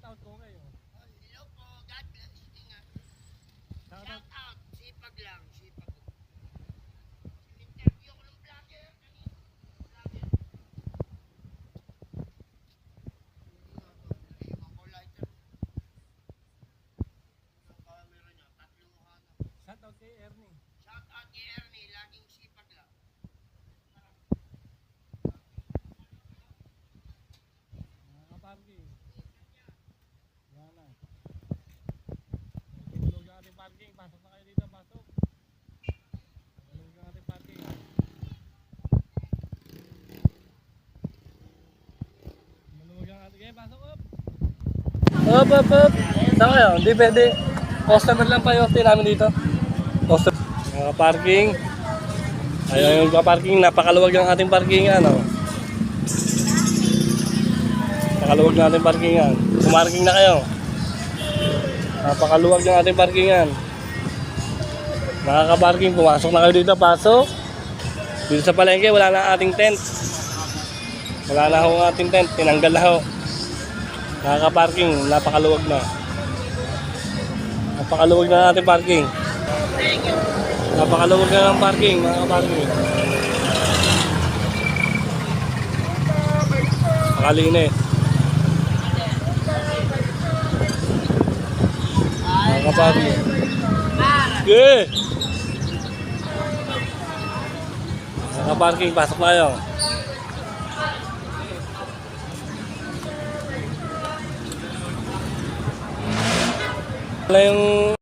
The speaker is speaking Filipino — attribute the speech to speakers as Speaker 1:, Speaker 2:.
Speaker 1: out ko kayo.
Speaker 2: Hello po, God bless. Ingat.
Speaker 1: Shout out.
Speaker 2: Shout out, sipag lang, sipag. Interview ko ng vlogger. Vlogger. Iwan ko lighter. Ang camera niya, tatlong mukha na.
Speaker 1: Shout out kay Ernie.
Speaker 2: Shout out kay Ernie, laging sipag lang.
Speaker 1: Mga kaparking. Yan na. Tulog ang ating parking. Pasok na kayo dito. Pasok. Tulog ang ating parking. Tulog ang ating. Okay, pasok up. Up. Saan kayo? Hindi pwede. Customer lang pa yung opti namin dito. Customer. Mga parking. Ayun yung parking. Napakaluwag ang ating parkingan. Napakaluwag ng ating parkingan. Kumarking na kayo. Napakaluwag ng ating parkingan. Nakaka-parking. Pumasok na kayo dito. Pasok. Dito sa palengke wala na ating tent. Wala na ho ang ating tent. Tinanggal na ho. Nakaka-parking. Napakaluwag na. Napakaluwag na ating parking. Napakaluwag na ng parking. Nakaka-parking. Nakalinis. Nakaka-parking. Okay. Nakaka-parking. Pasok na kayo. Wala yung